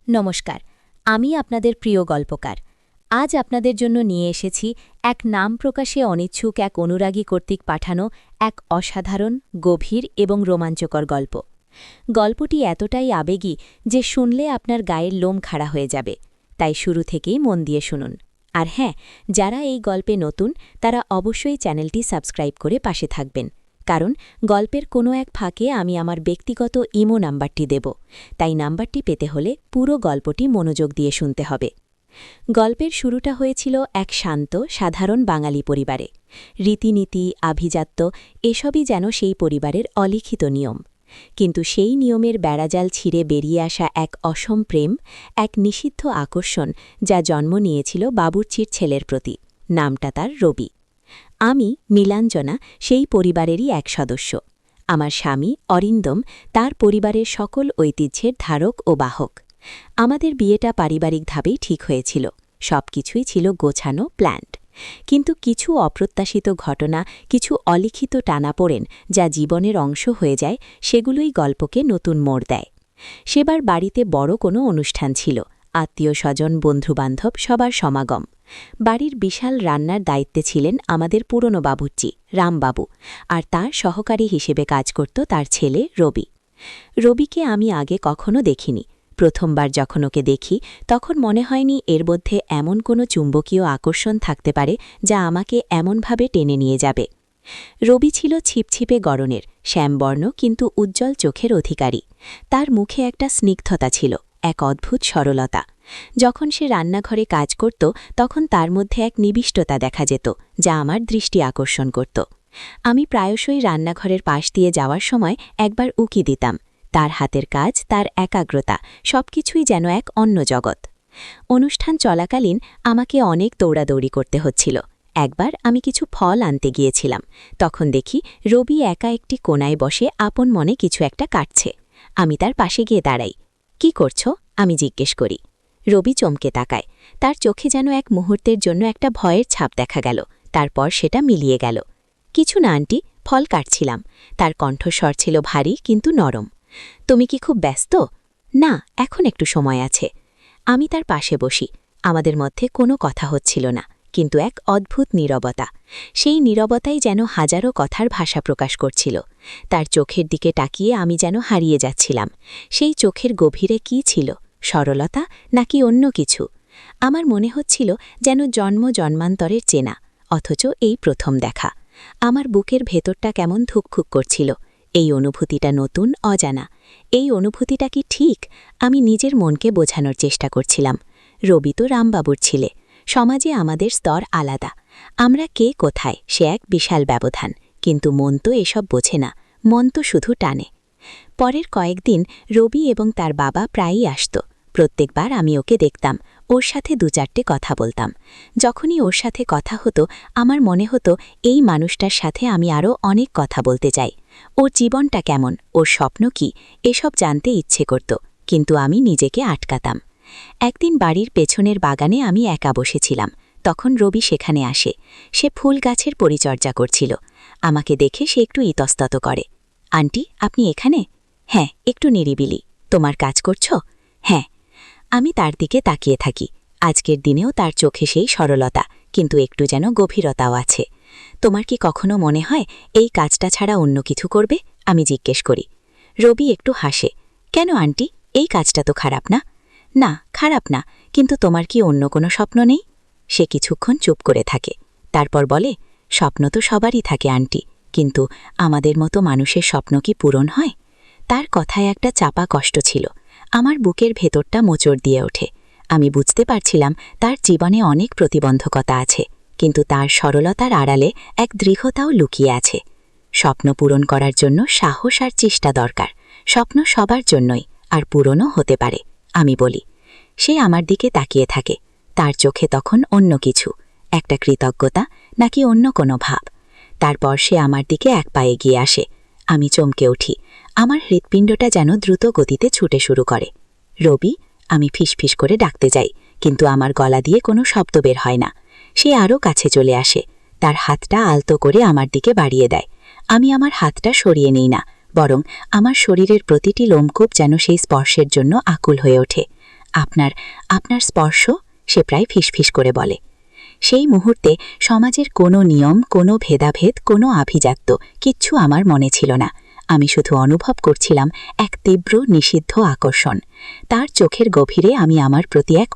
নমস্কার, আমি আপনাদের প্রিয় গল্পকার। আজ আপনাদের জন্য নিয়ে এসেছি এক নাম প্রকাশে অনিচ্ছুক এক অনুরাগী কর্তৃক পাঠানো এক অসাধারণ, গভীর এবং রোমাঞ্চকর গল্প। গল্পটি এতটাই আবেগী যে শুনলে আপনার গায়ের লোম খাড়া হয়ে যাবে, তাই শুরু থেকেই মন দিয়ে শুনুন। আর হ্যাঁ, যারা এই গল্পে নতুন তারা অবশ্যই চ্যানেলটি সাবস্ক্রাইব করে পাশে থাকবেন, কারণ গল্পের কোনো এক ফাঁকে আমি আমার ব্যক্তিগত ইমো নাম্বারটি দেব, তাই নাম্বারটি পেতে হলে পুরো গল্পটি মনোযোগ দিয়ে শুনতে হবে। গল্পের শুরুটা হয়েছিল এক শান্ত, সাধারণ বাঙালি পরিবারে। রীতিনীতি, আভিজাত্য এসবই যেন সেই পরিবারের অলিখিত নিয়ম। কিন্তু সেই নিয়মের বেড়াজাল ছিঁড়ে বেরিয়ে আসা এক অসম প্রেম, এক নিষিদ্ধ আকর্ষণ যা জন্ম নিয়েছিল বাবুর্চির ছেলের প্রতি। নামটা তার রবি। আমি নীলাঞ্জনা সেই পরিবারেরই এক সদস্য। আমার স্বামী অরিন্দম তার পরিবারের সকল ঐতিহ্যের ধারক ও বাহক। আমাদের বিয়েটা পারিবারিকভাবেই ঠিক হয়েছিল, সবকিছুই ছিল গোছানো, প্ল্যান্ড। কিন্তু কিছু অপ্রত্যাশিত ঘটনা, কিছু অলিখিত টানাপোড়েন যা জীবনের অংশ হয়ে যায়, সেগুলোই গল্পকে নতুন মোড় দেয়। সেবার বাড়িতে বড় কোনো অনুষ্ঠান ছিল, আত্মীয় স্বজন, বন্ধুবান্ধব সবার সমাগম। বাড়ির বিশাল রান্নার দায়িত্বে ছিলেন আমাদের পুরনো বাবুর্চি রামবাবু, আর তার সহকারী হিসেবে কাজ করত তার ছেলে রবি। রবিকে আমি আগে কখনো দেখিনি। প্রথমবার যখন ওকে দেখি তখন মনে হয়নি এর মধ্যে এমন কোনো চুম্বকীয় আকর্ষণ থাকতে পারে যা আমাকে এমনভাবে টেনে নিয়ে যাবে। রবি ছিল ছিপছিপে গড়নের, শ্যামবর্ণ কিন্তু উজ্জ্বল চোখের অধিকারী। তার মুখে একটা স্নিগ্ধতা ছিল, এক অদ্ভুত সরলতা। যখন সে রান্নাঘরে কাজ করত তখন তার মধ্যে এক নিবিষ্টতা দেখা যেত যা আমার দৃষ্টি আকর্ষণ করত। আমি প্রায়শই রান্নাঘরের পাশ দিয়ে যাওয়ার সময় একবার উকি দিতাম। তার হাতের কাজ, তার একাগ্রতা সবকিছুই যেন এক অন্য জগৎ। অনুষ্ঠান চলাকালীন আমাকে অনেক দৌড়াদৌড়ি করতে হচ্ছিল। একবার আমি কিছু ফল আনতে গিয়েছিলাম, তখন দেখি রবি একা একটি কোণায় বসে আপন মনে কিছু একটা কাটছে। আমি তার পাশে গিয়ে দাঁড়াই। কি করছো? আমি জিজ্ঞেস করি। রবি চমকে তাকায়। তার চোখে যেন এক মুহূর্তের জন্য একটা ভয়ের ছাপ দেখা গেল, তারপর সেটা মিলিয়ে গেল। কিছু না আন্টি, ফল কাটছিলাম। তার কণ্ঠস্বর ছিল ভারী কিন্তু নরম। তুমি কি খুব ব্যস্ত? না, এখন একটু সময় আছে। আমি তার পাশে বসি। আমাদের মধ্যে কোনো কথা হচ্ছিল না, কিন্তু এক অদ্ভুত নীরবতা। সেই নীরবতাই যেন হাজারো কথার ভাষা প্রকাশ করছিল। তার চোখের দিকে তাকিয়ে আমি যেন হারিয়ে যাচ্ছিলাম। সেই চোখের গভীরে কি ছিল, সরলতা নাকি অন্য কিছু? আমার মনে হচ্ছিল যেন জন্ম জন্মান্তরের চেনা, অথচ এই প্রথম দেখা। আমার বুকের ভেতরটা কেমন ধুকধুক করছিল। এই অনুভূতিটা নতুন, অজানা। এই অনুভূতিটা কি ঠিক? আমি নিজের মনকে বোঝানোর চেষ্টা করছিলাম। রবি তো রামবাবুর ছেলে। সমাজে আমাদের স্তর আলাদা। আমরা কে কোথায় সে এক বিশাল ব্যবধান, কিন্তু মন তো এসব বোঝে না, মন তো শুধু টানে। পরের কয়েকদিন রবি এবং তার বাবা প্রায়ই আসত। প্রত্যেকবার আমি ওকে দেখতাম, ওর সাথে দু চারটে কথা বলতাম। যখনই ওর সাথে কথা হতো আমার মনে হতো এই মানুষটার সাথে আমি আরও অনেক কথা বলতে চাই। ওর জীবনটা কেমন, ওর স্বপ্ন কি, এসব জানতে ইচ্ছে করত, কিন্তু আমি নিজেকে আটকাতাম। একদিন বাড়ির পেছনের বাগানে আমি একা বসেছিলাম। তখন রবি সেখানে আসে। সে ফুল গাছের পরিচর্যা করছিল। আমাকে দেখে সে একটু ইতস্তত করে। আন্টি, আপনি এখানে? হ্যাঁ, একটু নিরিবিলি। তোমার কাজ করছ? হ্যাঁ। আমি তার দিকে তাকিয়ে থাকি। আজকের দিনেও তার চোখে সেই সরলতা, কিন্তু একটু যেন গভীরতাও আছে। তোমার কি কখনো মনে হয় এই কাজটা ছাড়া অন্য কিছু করবে? আমি জিজ্ঞেস করি। রবি একটু হাসে। কেন আন্টি, এই কাজটা তো খারাপ না? না, খারাপ না, কিন্তু তোমার কি অন্য কোনো স্বপ্ন নেই? সে কিছুক্ষণ চুপ করে থাকে, তারপর বলে, স্বপ্ন তো সবারই থাকে আন্টি, কিন্তু আমাদের মতো মানুষের স্বপ্ন কি পূরণ হয়? তার কথায় একটা চাপা কষ্ট ছিল। আমার বুকের ভেতরটা মোচড় দিয়ে ওঠে। আমি বুঝতে পারছিলাম তার জীবনে অনেক প্রতিবন্ধকতা আছে, কিন্তু তার সরলতার আড়ালে এক দৃঢ়তাও লুকিয়ে আছে। স্বপ্ন পূরণ করার জন্য সাহস আর চেষ্টা দরকার। স্বপ্ন সবার জন্যই, আর পূরণও হতে পারে, আমি বলি। সে আমার দিকে তাকিয়ে থাকে। তার চোখে তখন অন্য কিছু, একটা কৃতজ্ঞতা নাকি অন্য কোনো ভাব। তারপর সে আমার দিকে এক পা এগিয়ে আসে। আমি চমকে উঠি। আমার হৃৎপিণ্ডটা যেন দ্রুত গতিতে ছুটে শুরু করে। রবি, আমি ফিসফিস করে ডাকতে যাই, কিন্তু আমার গলা দিয়ে কোনো শব্দ বের হয় না। সে আরও কাছে চলে আসে। তার হাতটা আলতো করে আমার দিকে বাড়িয়ে দেয়। আমি আমার হাতটা সরিয়ে নিই না, বরং আমার শরীরের প্রতিটি লোমকূপ যেন সেই স্পর্শের জন্য আকুল হয়ে ওঠে। আপনার স্পর্শ, সে প্রায় ফিসফিস করে বলে। সেই মুহূর্তে সমাজের কোনো নিয়ম, কোনো ভেদাভেদ, কোনো আভিজাত্য কিচ্ছু আমার মনে ছিল না। আমি শুধু অনুভব করছিলাম এক তীব্র নিষিদ্ধ আকর্ষণ। তার চোখের গভীরে আমি আমার প্রতি এক